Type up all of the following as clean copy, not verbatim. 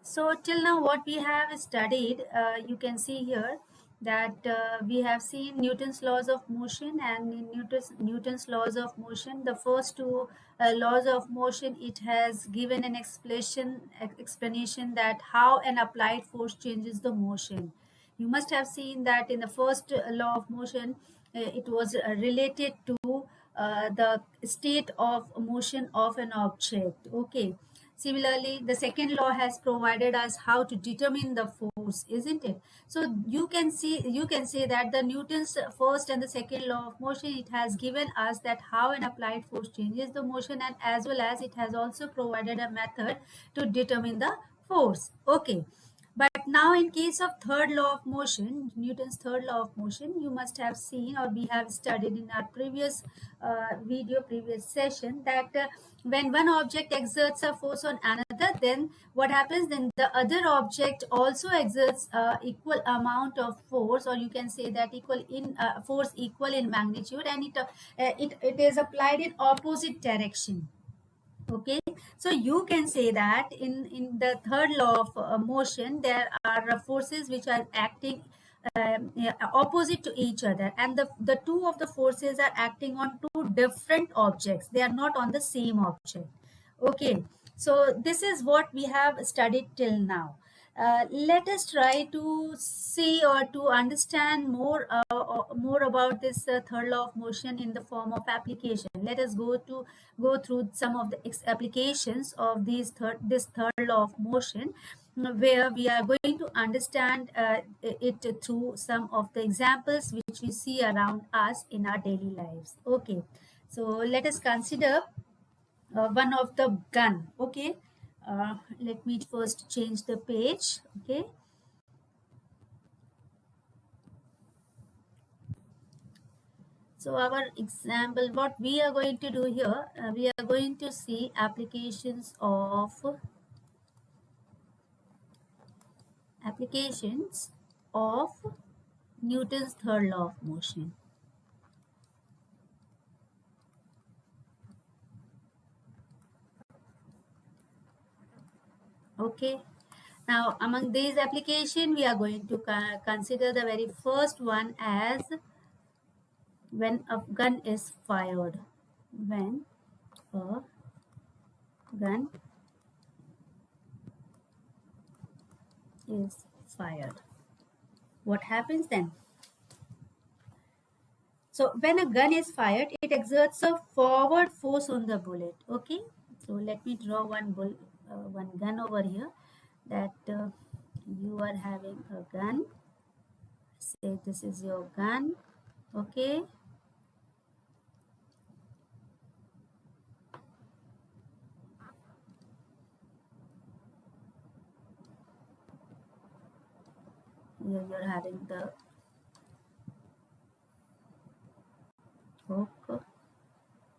So till now, what we have studied, you can see here that we have seen Newton's laws of motion, and in Newton's laws of motion, the first two laws of motion, it has given an explanation that how an applied force changes the motion. You must have seen that in the first law of motion, it was related to the state of motion of an object. Okay. Similarly, the second law has provided us how to determine the force, isn't it? So you can say that the Newton's first and the second law of motion, it has given us that how an applied force changes the motion, and as well as it has also provided a method to determine the force. Okay. But now in case of third law of motion, Newton's third law of motion, you must have seen or we have studied in our previous previous session that when one object exerts a force on another, then what happens? Then the other object also exerts equal amount of force, or you can say that equal in force equal in magnitude, and it is applied in opposite direction. Okay, so you can say that in the third law of motion, there are forces which are acting yeah, opposite to each other, and the two of the forces are acting on two different objects. They are not on the same object. Okay, so this is what we have studied till now. Let us try to see or to understand more about this third law of motion in the form of application. Let us go through some of the applications of this third law of motion, where we are going to understand it through some of the examples which we see around us in our daily lives. Okay, so let us consider one of the gun. Okay, let me first change the page. Okay, so our example, what we are going to do here, we are going to see applications of Newton's third law of motion. Okay, now among these application, we are going to consider the very first one as when a gun is fired. When a gun is fired, what happens then? So when a gun is fired, it exerts a forward force on the bullet. Okay, so let me draw one gun over here, that you are having a gun. Say this is your gun. Okay, you're having the hook,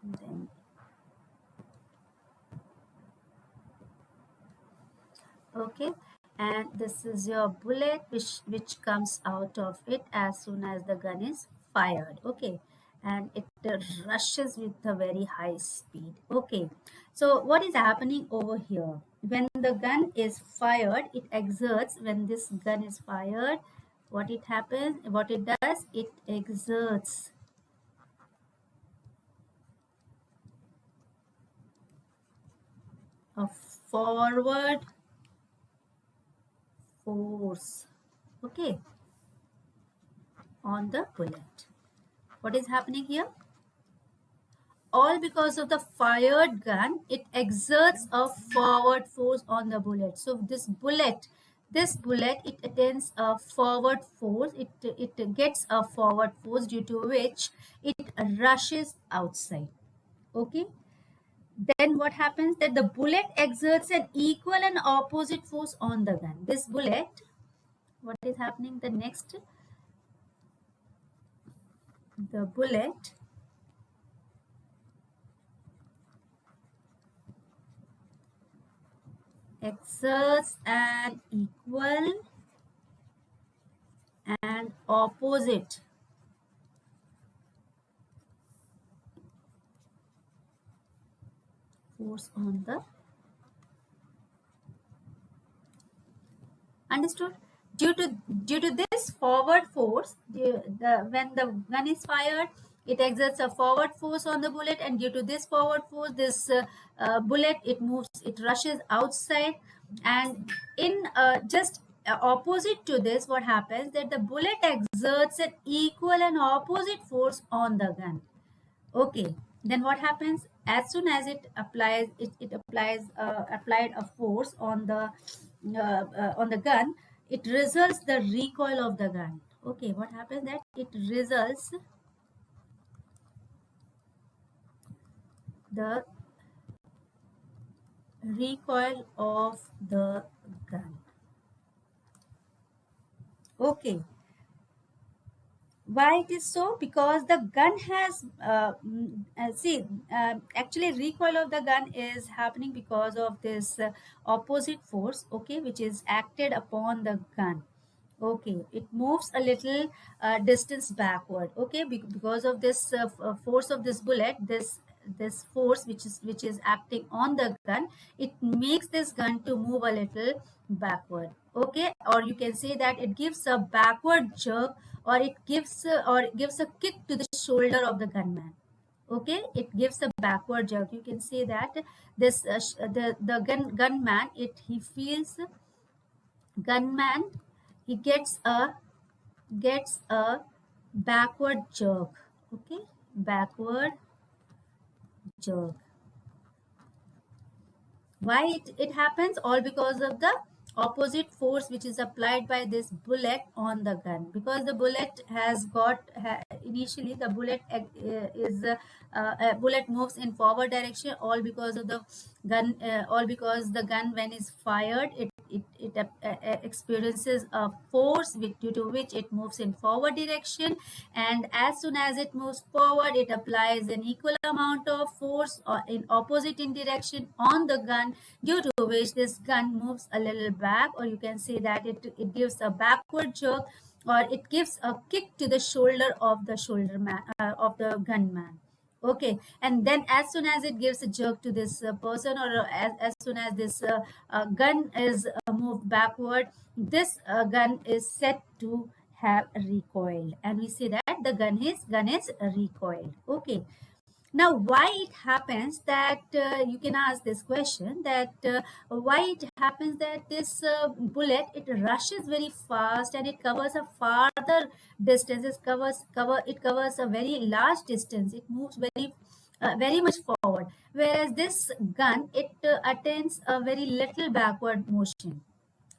then okay, and this is your bullet which comes out of it as soon as the gun is fired. Okay, and it rushes with a very high speed. Okay, so what is happening over here? When the gun is fired, it exerts. When this gun is fired, what it happens, what it does, it exerts a forward force, okay, on the bullet. What is happening here? All because of the fired gun, it exerts a forward force on the bullet. So this bullet, it attains a forward force. It gets a forward force, due to which it rushes outside. Okay, then what happens, that the bullet exerts an equal and opposite force on the gun. This bullet, what is happening, the next, the bullet exerts an equal and opposite force on the Understood? Due to due to this forward force, when the gun is fired, it exerts a forward force on the bullet, and due to this forward force, this bullet, it moves, it rushes outside, and in just opposite to this, what happens that the bullet exerts an equal and opposite force on the gun. Okay, then what happens as soon as it applies, it applies applied a force on the gun, it results the recoil of the gun. Okay, what happens that it results the recoil of the gun. Okay, why it is so? Because the gun has actually recoil of the gun is happening because of this opposite force, okay, which is acted upon the gun. Okay, it moves a little distance backward. Okay, because of this force of this bullet, this force which is acting on the gun, it makes this gun to move a little backward. Okay, or you can say that it gives a backward jerk, or it gives a kick to the shoulder of the gunman. Okay, it gives a backward jerk. You can say that this the gunman, it he feels gunman, he gets a backward jerk. Okay, backward jerk. Why it happens? All because of the opposite force which is applied by this bullet on the gun. Because the bullet has got initially the bullet is bullet moves in forward direction, all because of the gun, all because the gun, when is fired, it experiences a force due to which it moves in forward direction, and as soon as it moves forward, it applies an equal amount of force in opposite in direction on the gun, due to which this gun moves a little back, or you can say that it gives a backward jerk, or it gives a kick to the shoulder of the of the gunman. Okay, and then as soon as it gives a jerk to this person, or as soon as this gun is moved backward, this gun is said to have recoiled, and we say that the gun is recoiled. Okay, now why it happens that you can ask this question, that why it happens that this bullet, it rushes very fast and it covers a farther distance, it covers a very large distance, it moves very much forward, whereas this gun, it attains a very little backward motion.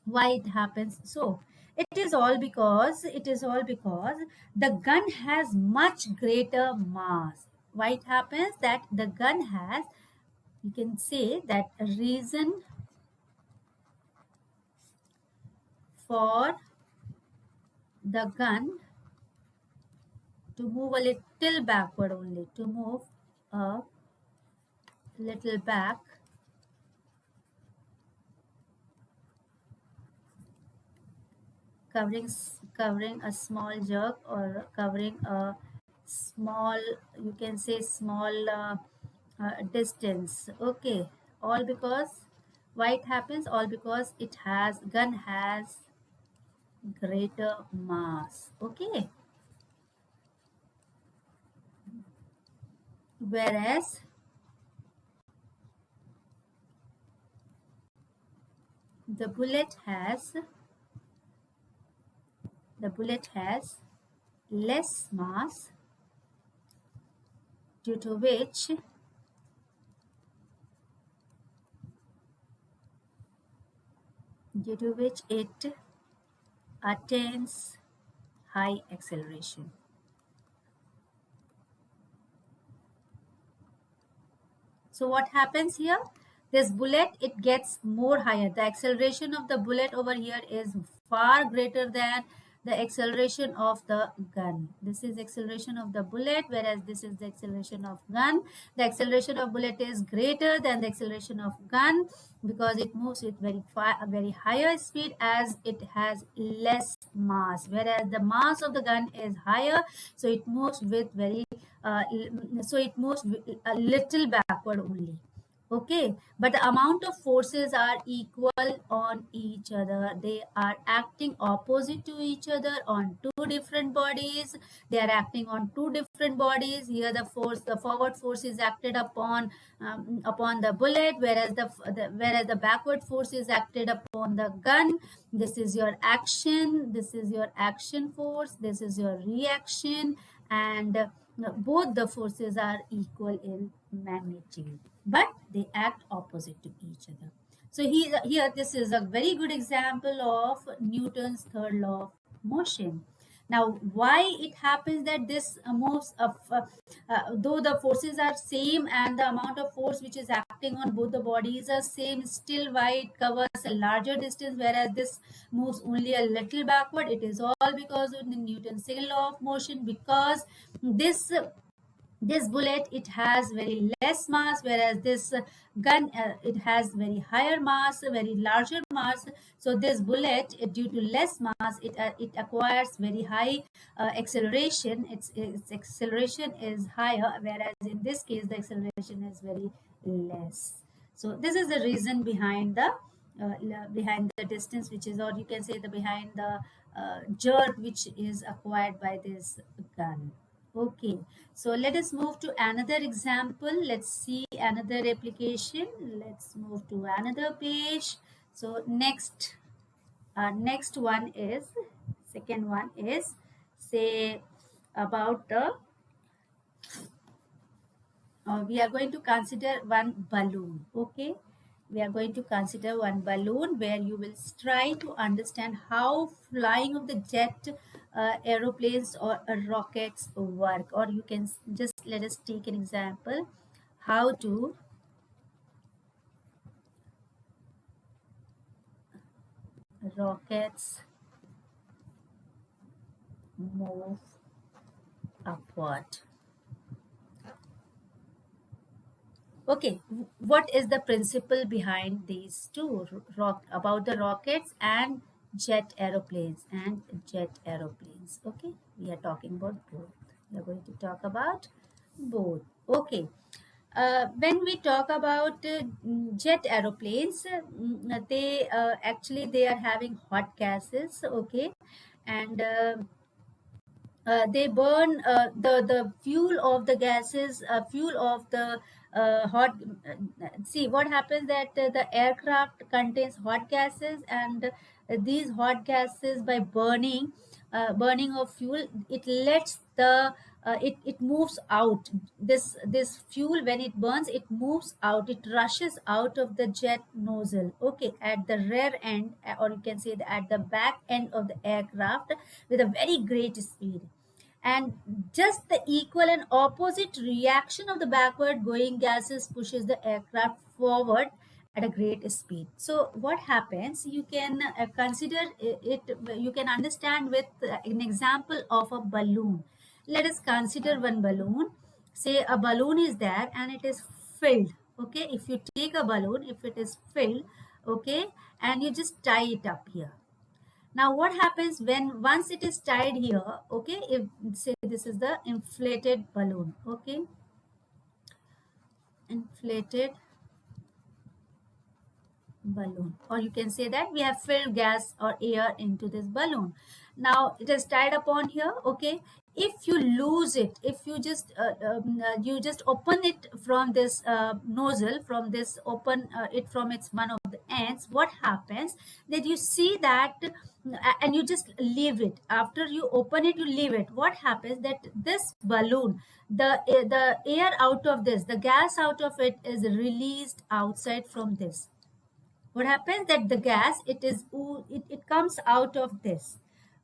Why it happens so? It is all because the gun has much greater mass. Why it happens that the gun has, you can say that a reason for the gun to move a little backward, only to move a little back, covering a small jerk, or covering a small, you can say small distance. Okay, all because, why it happens? All because gun has greater mass. Okay, whereas the bullet has less mass, due to which it attains high acceleration. So what happens here? This bullet, it gets more higher. The acceleration of the bullet over here is far greater than the acceleration of the gun. This is acceleration of the bullet, whereas this is the acceleration of gun. The acceleration of bullet is greater than the acceleration of gun, because it moves with very higher speed, as it has less mass, whereas the mass of the gun is higher, so it moves with very uh, so it moves a little backward only. Okay, but the amount of forces are equal on each other. They are acting opposite to each other on two different bodies. They are acting on two different bodies. Here the forward force is acted upon the bullet, whereas the backward force is acted upon the gun. This is your action. This is your action force. This is your reaction, and both the forces are equal in magnitude, but they act opposite to each other. So here this is a very good example of Newton's third law of motion. Now, why it happens that this moves though the forces are same and the amount of force which is acting on both the bodies are same, still why it covers a larger distance, whereas this moves only a little backward? It is all because of the Newton's second law of motion, because this bullet, it has very less mass, whereas this gun, it has very higher mass, very larger mass. So this bullet, due to less mass, it acquires very high acceleration. Its acceleration is higher, whereas in this case the acceleration is very less. So this is the reason behind the distance, which is, or you can say, the behind the jerk which is acquired by this gun. Okay, so let us move to another example. Let's see another application. Let's move to another page. So next one is, second one is, say about the, we are going to consider one balloon. Okay, we are going to consider one balloon where you will try to understand how flying of the jet aeroplanes or rockets work, or you can just let us take an example how do rockets move upward. Okay, what is the principle behind these two, about the rockets and jet aeroplanes and jet aeroplanes? Okay, we are talking about both. We are going to talk about both. Okay, when we talk about jet aeroplanes, they actually they are having hot gases. Okay, and they burn the fuel of the gases, fuel of the hot. See what happens, that the aircraft contains hot gases, and these hot gases, by burning of fuel, it lets the it moves out. This fuel, when it burns, it moves out, it rushes out of the jet nozzle, okay, at the rear end, or you can say at the back end of the aircraft, with a very great speed. And just the equal and opposite reaction of the backward going gases pushes the aircraft forward at a great speed. So what happens, you can consider it, you can understand with an example of a balloon. Let us consider one balloon. Say a balloon is there and it is filled. Okay, if you take a balloon, if it is filled, okay, and you just tie it up here. Now what happens when once it is tied here, okay, if say this is the inflated balloon, okay, inflated balloon, or you can say that we have filled gas or air into this balloon. Now it is tied upon here, okay. If you lose it, if you you just open it from this nozzle, from this open it from its one of the ends, what happens, that you see that and you just leave it. After you open it, you leave it. What happens, that this balloon, the air out of this, the gas out of it, is released outside from this. What happens, that the gas, it comes out of this,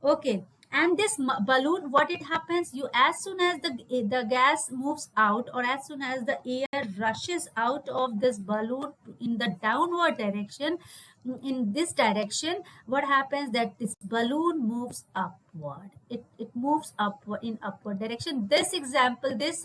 okay. And this balloon, what it happens, you, as soon as the gas moves out, or as soon as the air rushes out of this balloon in the downward direction, in this direction, what happens, that this balloon moves upward. It moves upward, in upward direction. This example, this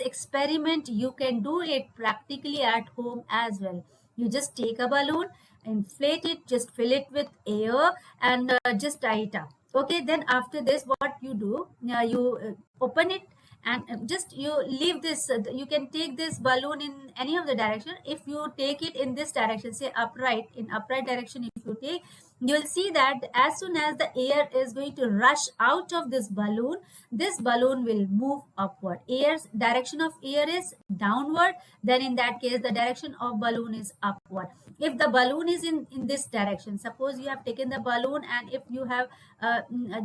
experiment, you can do it practically at home as well. You just take a balloon, inflate it, just fill it with air, and just tie it up. Okay, then after this, what you do, you open it, and just you leave this, you can take this balloon in any of the direction. If you take it in this direction, say upright, in upright direction, if you take, you will see that as soon as the air is going to rush out of this balloon will move upward. Air's direction of air is downward, then in that case the direction of balloon is upward. If the balloon is in this direction, suppose you have taken the balloon and if you have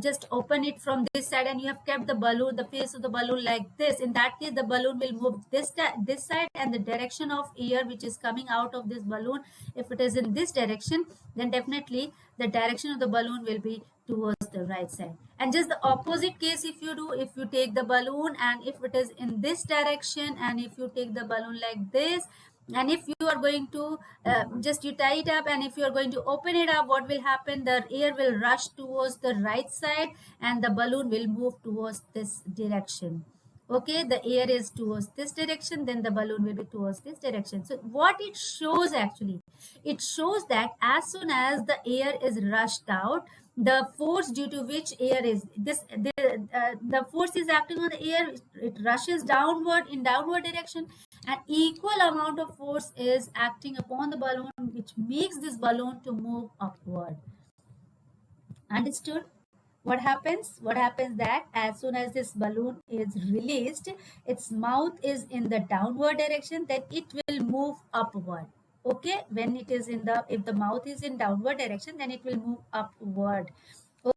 just open it from this side and you have kept the balloon, the face of the balloon like this, in that case the balloon will move this side, and the direction of air which is coming out of this balloon, if it is in this direction, then definitely the direction of the balloon will be towards the right side. And just the opposite case if you do, if you take the balloon and if it is in this direction and if you take the balloon like this, and if you are going to just you tie it up, and if you are going to open it up, what will happen, the air will rush towards the right side and the balloon will move towards this direction. Okay, the air is towards this direction, then the balloon will be towards this direction. So what it shows actually, it shows that as soon as the air is rushed out, the force due to which air is the force is acting on the air, it rushes downward in downward direction, and equal amount of force is acting upon the balloon, which makes this balloon to move upward. Understood? What happens that as soon as this balloon is released, its mouth is in the downward direction, then it will move upward. Okay, when it is in the, if the mouth is in downward direction, then it will move upward.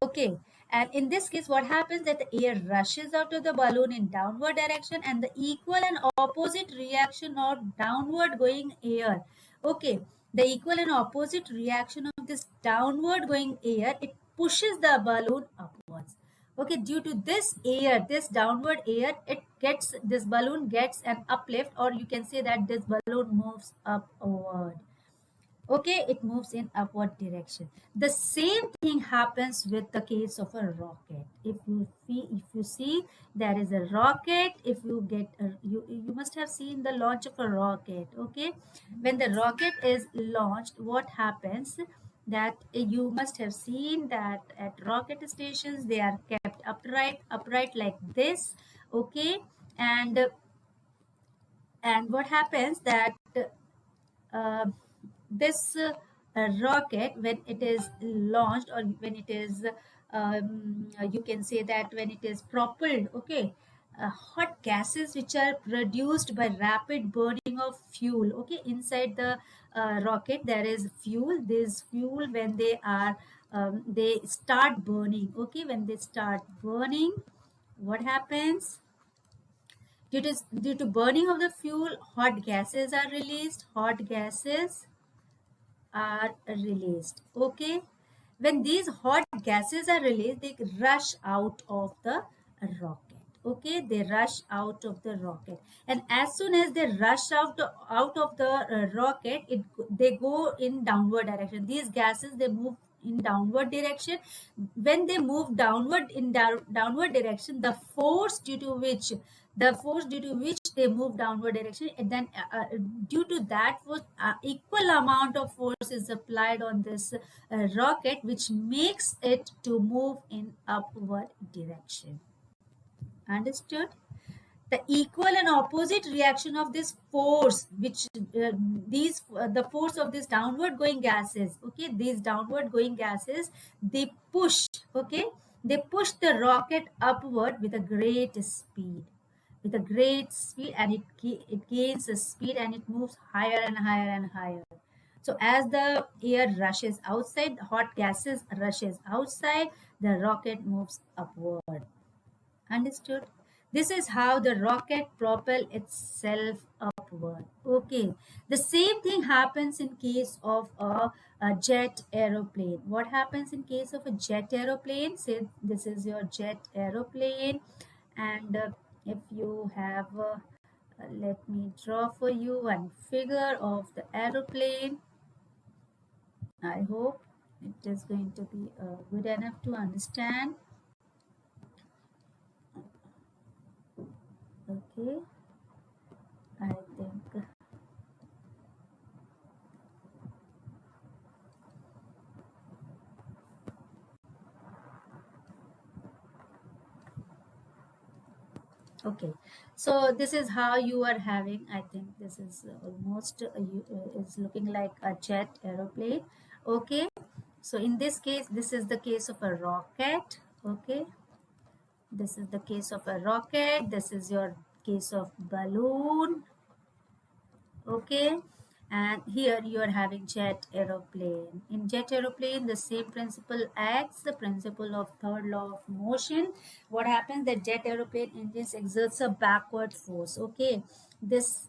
Okay, and in this case what happens that the air rushes out of the balloon in downward direction, and the equal and opposite reaction of downward going air. Okay, the equal and opposite reaction of this downward going air, it pushes the balloon upwards. Okay, due to this air, this downward air, it gets, this balloon gets an uplift, or you can say that this balloon moves upward. Okay, it moves in upward direction. The same thing happens with the case of a rocket. If you see there is a rocket, if you get a, you must have seen the launch of a rocket. Okay, when the rocket is launched, what happens, that you must have seen that at rocket stations they are kept upright like this. Okay, and what happens that uh, this rocket, when it is launched, or when it is you can say that when it is propelled, okay, hot gases which are produced by rapid burning of fuel. Okay, inside the rocket there is fuel. This fuel, when they are they start burning. Okay, when they start burning, what happens, due to burning of the fuel, hot gases are released. Hot gases are released. Okay, when these hot gases are released, they rush out of the rocket. Okay, they rush out of the rocket, and as soon as they rush out of the rocket, they go in downward direction. These gases, they move in downward direction. When they move downward in downward direction, the force due to which they move downward direction, and then due to that force, equal amount of force is applied on this rocket, which makes it to move in upward direction. Understood? The equal and opposite reaction of this force, which the force of these downward going gases, okay, these downward going gases, they push, okay, they push the rocket upward with a great speed, and it gains a speed, and it moves higher and higher and higher. So as the air rushes outside, hot gases rushes outside, the rocket moves upward. Understood? This is how the rocket propel itself upward. Okay. The same thing happens in case of a jet aeroplane. What happens in case of a jet aeroplane? Say this is your jet aeroplane, and if you have let me draw for you one figure of the aeroplane. I hope it is going to be good enough to understand. Okay, I think Okay, so this is how you are having. I think this is almost is looking like a jet aeroplane. Okay, so in this case, this is the case of a rocket. Okay, this is the case of a rocket. This is your case of balloon. Okay, and here you are having jet aeroplane. In jet aeroplane, the same principle acts, the principle of third law of motion. What happens, that jet aeroplane engines exerts a backward force. Okay, this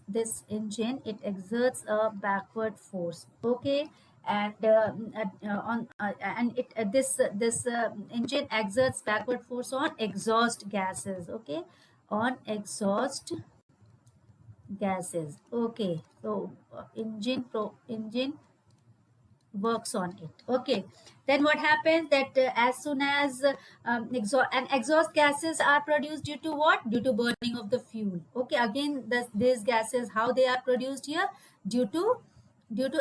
engine, it exerts a backward force. Okay, and on and it this engine exerts backward force on exhaust gases. Okay, on exhaust gases. Okay, so engine works on it. Okay, then what happens, that as soon as exhaust gases are produced due to what, due to burning of the fuel. Okay, again these gases, how they are produced here, due to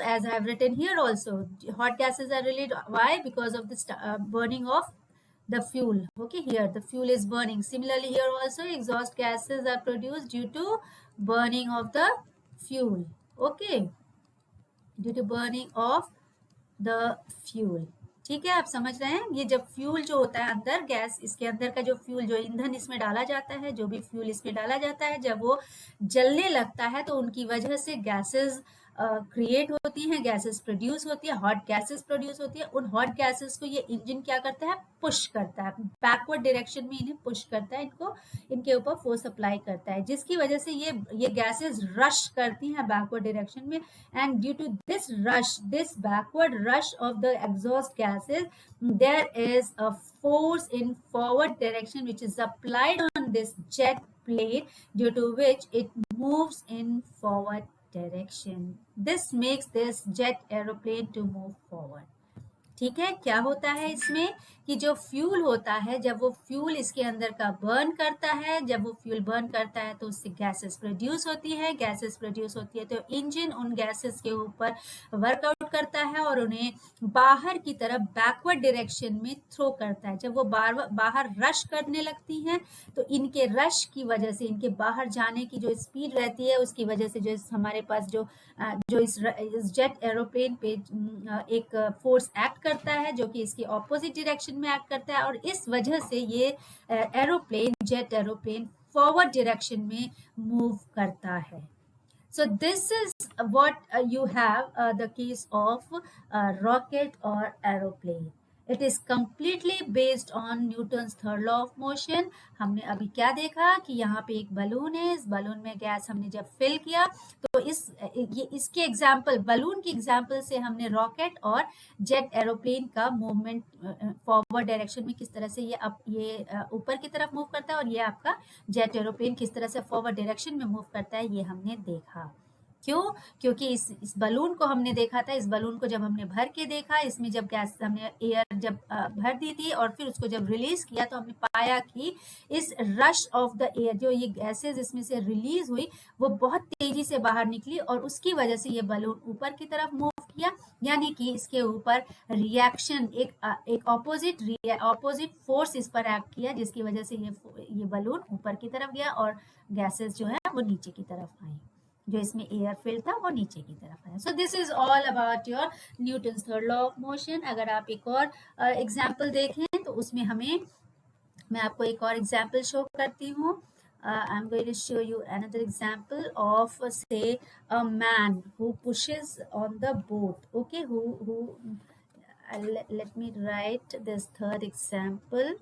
as I have written here also, hot gases are released. Why? Because of the burning of the fuel. Okay, here the fuel is burning. Similarly here also exhaust gases are produced due to burning of the fuel. Okay, due to burning of the fuel. ठीक है, आप समझ रहे हैं, ये जब fuel जो होता है अंदर गैस, इसके अंदर का जो फ्यूल, जो ईंधन इसमें डाला जाता है, जो भी फ्यूल इसमें डाला जाता है, जब वो जलने लगता है तो उनकी वजह से गैसेस क्रिएट होती हैं, गैसेस प्रोड्यूस होती है, हॉट गैसेस प्रोड्यूस होती है. उन हॉट गैसेस को ये इंजन क्या करता है, पुश करता है, बैकवर्ड डायरेक्शन में इन्हें पुश करता है, इनको इनके ऊपर फोर्स अप्लाई करता है, जिसकी वजह से ये गैसेस रश करती हैं बैकवर्ड डायरेक्शन में. And due to this backward rush of the exhaust gases, there is a force in forward direction which is applied on this jet plane, due to which it moves in forward direction. This makes this jet aeroplane to move forward. ठीक है, क्या होता है इसमें कि जो fuel होता है, जब वो फ्यूल इसके अंदर का बर्न करता है, जब वो फ्यूल बर्न करता है तो उससे गैसेस प्रोड्यूस होती है, गैसेस प्रोड्यूस होती है तो इंजन उन गैसेस के ऊपर वर्कआउट करता है और उन्हें बाहर की तरफ बैकवर्ड डायरेक्शन में थ्रो करता है. जब वो बाहर रश करने लगती हैं तो इनके रश की वजह से, इनके बाहर जाने की जो स्पीड रहती है उसकी वजह से, जो हमारे पास जो इस जेट एरोप्लेन पे एक फोर्स एक्ट करता है, जो कि इसकी ऑपोजिट डायरेक्शन में एक्ट करता है, और इस वजह से ये aeroplane, jet aeroplane forward direction में मूव करता है. So this is what you have the case of rocket or aeroplane. It is completely based on Newton's third law of motion. हमने अभी क्या देखा कि यहाँ पे एक बलून है, इस बलून में गैस हमने जब फिल किया तो इसके एग्जाम्पल, बलून की एग्जाम्पल से हमने रॉकेट और जेट एरोप्लेन का मूवमेंट फॉरवर्ड डायरेक्शन में किस तरह से ये ऊपर की तरफ मूव करता है, और ये आपका जेट एरोप्लेन किस तरह से फॉरवर्ड डायरेक्शन में मूव करता है, ये हमने देखा. क्यों? क्योंकि इस बलून को हमने देखा था, इस बलून को जब हमने भर के देखा, इसमें जब गैस हमने एयर जब भर दी थी और फिर उसको जब रिलीज किया तो हमने पाया कि इस रश ऑफ द एयर, जो ये गैसेस इसमें से रिलीज हुई, वो बहुत तेजी से बाहर निकली और उसकी वजह से ये बलून ऊपर की तरफ मूव किया. यानी कि इसके ऊपर रिएक्शन, एक ऑपोजिट फोर्स इस पर एक्ट किया, जिसकी वजह से ये बलून ऊपर की तरफ गया और गैसेस जो है वो नीचे की तरफ आई, जो इसमें एयर फिल था वो नीचे की तरफ आया. So this is all about your Newton's third law of motion. अगर आप एक और एग्जाम्पल देखें तो उसमें मैं आपको एक और एग्जाम्पल शो करती हूँ. I'm going to show you another example of say a man who pushes on the boat. Okay, who let me write this third example.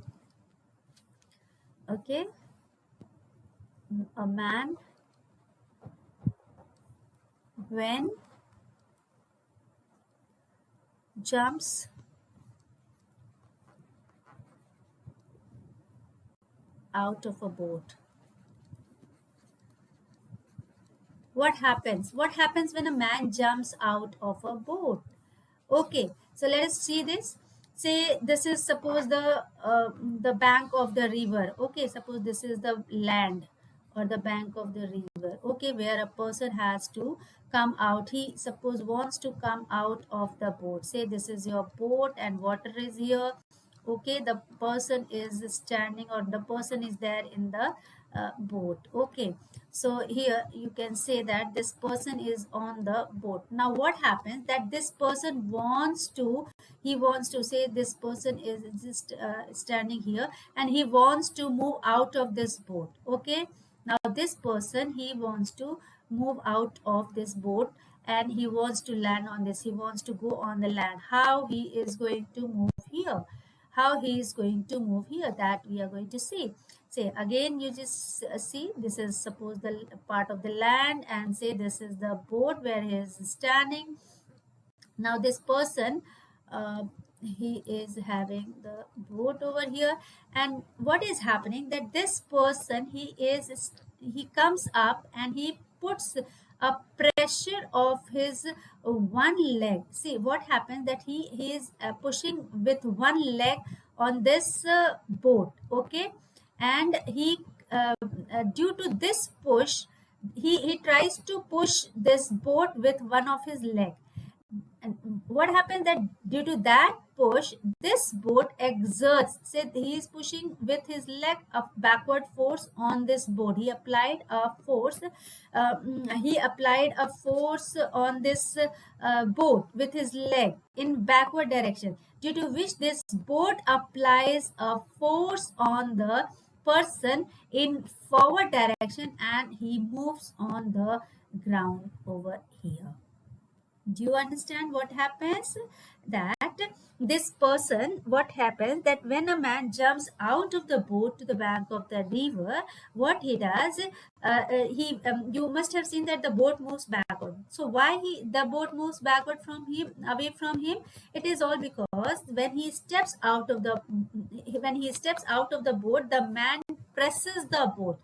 Okay, a man when jumps out of a boat. What happens when a man jumps out of a boat? Okay, so let us see this. Say this is, suppose the bank of the river. Okay, suppose this is the land or the bank of the river. Okay, where a person has to come out. He suppose wants to come out of the boat. Say this is your boat and water is here. Okay, the person is standing, or the person is there in the boat. Okay, so here you can say that this person is on the boat. Now what happens that this person wants to, he wants to say this person is just standing here and he wants to move out of this boat. Okay, now this person, he wants to move out of this boat and he wants to land on this, he wants to go on the land. How he is going to move here, how he is going to move here, that we are going to see. Say again, you just see, this is suppose the part of the land, and say this is the boat where he is standing. Now this person, he is having the boat over here, and what is happening that this person, he comes up and he puts a pressure of his one leg. See what happens that he is pushing with one leg on this boat. Okay, and he due to this push, he tries to push this boat with one of his leg. And what happens that due to that push, this boat exerts, say he is pushing with his leg of backward force on this boat. He applied a force, on this boat with his leg in backward direction, due to which this boat applies a force on the person in forward direction and he moves on the ground over here. Do you understand what happens? That this person, what happens that when a man jumps out of the boat to the bank of the river, what he does, he you must have seen that the boat moves backward. So why the boat moves backward from him, away from him? It is all because when he steps out of the boat, the man presses the boat.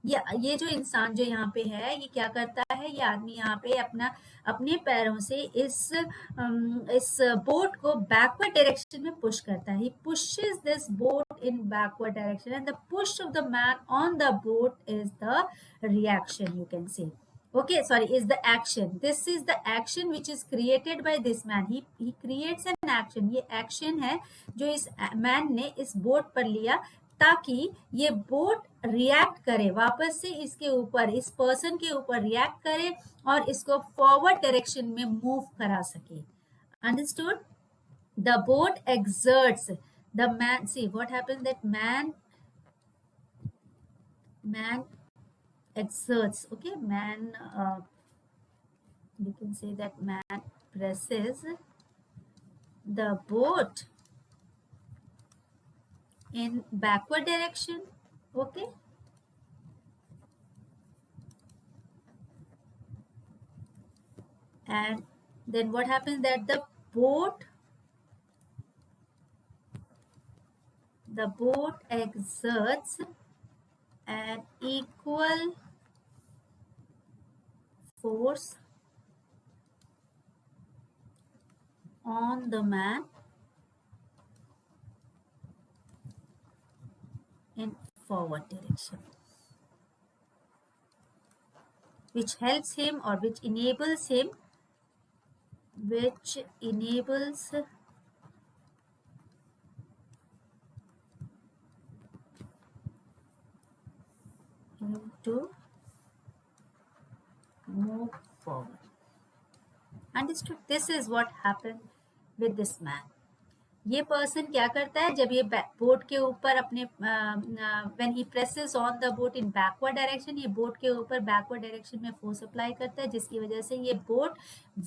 ये जो इंसान जो यहाँ पे है, ये क्या करता है, ये आदमी यहाँ पे अपने पैरों से इस बोट को बैकवर्ड डायरेक्शन में पुश करता है. ही pushes this boat in backward direction and the push of the man on the boat is the reaction, you can say. Okay, sorry, is the action. This is the action which is created by this man. He creates an action. ये action है जो इस man ने इस boat पर लिया ताकि ये बोट रिएक्ट करे, वापस से इसके ऊपर, इस पर्सन के ऊपर रिएक्ट करे और इसको फॉरवर्ड डायरेक्शन में मूव करा सके. Understood? The boat exerts the man. See what happens that man exerts. Okay, man, you can say that man presses the boat in backward direction. Okay, and then what happens that the boat exerts an equal force on the man in forward direction, which helps him or which enables him to move forward. Understood? This is what happened with this man. ये person क्या करता है, जब ये boat के ऊपर अपने when he presses on the boat in backward direction, ये बोट के ऊपर बैकवर्ड डायरेक्शन में फोर्स अप्लाई करता है, जिसकी वजह से ये बोट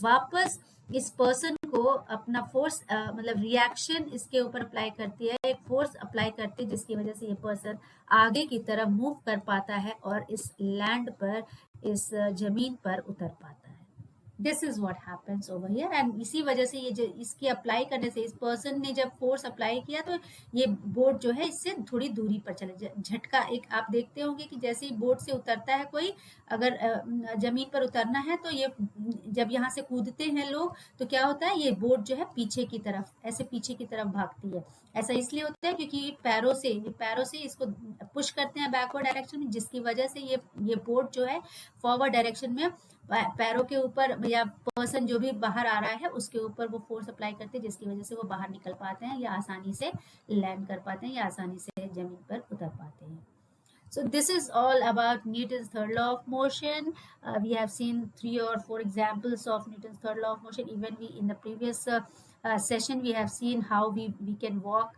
वापस इस पर्सन को अपना फोर्स मतलब रिएक्शन इसके ऊपर अप्लाई करती है, एक फोर्स अप्लाई करती है, जिसकी वजह से ये पर्सन आगे की तरफ मूव कर पाता है और इस लैंड पर, इस जमीन पर उतर पाता है. This is what happens over here. And इसी वजह से ये जो इसकी अप्लाई करने से, इस पर्सन ने जब फोर्स अप्लाई किया तो ये बोट जो है इससे थोड़ी दूरी पर चले, झटका एक आप देखते होंगे कि जैसे ही बोट से उतरता है कोई, अगर जमीन पर उतरना है तो ये जब यहाँ से कूदते हैं लोग तो क्या होता है, ये बोट जो है पीछे की तरफ, ऐसे पीछे की तरफ भागती है. ऐसा इसलिए होता है क्योंकि पैरों से इसको पुश करते हैं बैकवर्ड डायरेक्शन में, जिसकी वजह से ये बोट जो है फॉरवर्ड डायरेक्शन में पैरों के ऊपर या पर्सन जो भी बाहर आ रहा है उसके ऊपर वो फोर्स अप्लाई करते हैं, जिसकी वजह से वो बाहर निकल पाते हैं या आसानी से लैंड कर पाते हैं या आसानी से जमीन पर उतर पाते हैं. So this is all about Newton's third law of motion. We have seen 3 or 4 examples of Newton's third law of motion. Even we in the previous session we have seen how we can walk,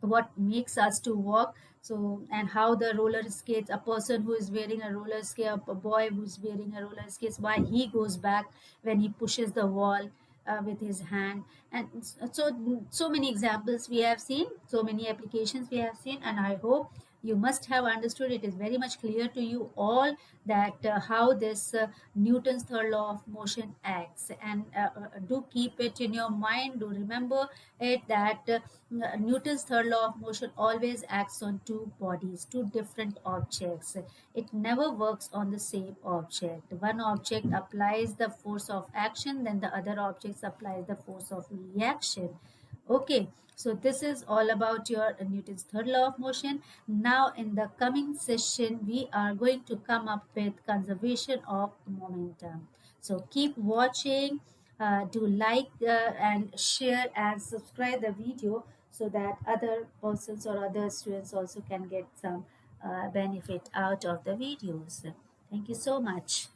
what makes us to walk. So, and how the roller skates, a person who is wearing a roller skate, a boy who's wearing a roller skates, why he goes back when he pushes the wall with his hand. And so many examples we have seen, so many applications we have seen, and I hope you must have understood, it is very much clear to you all that how this Newton's third law of motion acts. And do keep it in your mind, do remember it, that Newton's third law of motion always acts on two bodies, two different objects. It never works on the same object. One object applies the force of action, then the other object applies the force of reaction. Okay, so this is all about your Newton's third law of motion. Now in the coming session, we are going to come up with conservation of momentum. So keep watching, do like and share and subscribe the video so that other persons or other students also can get some benefit out of the videos. Thank you so much.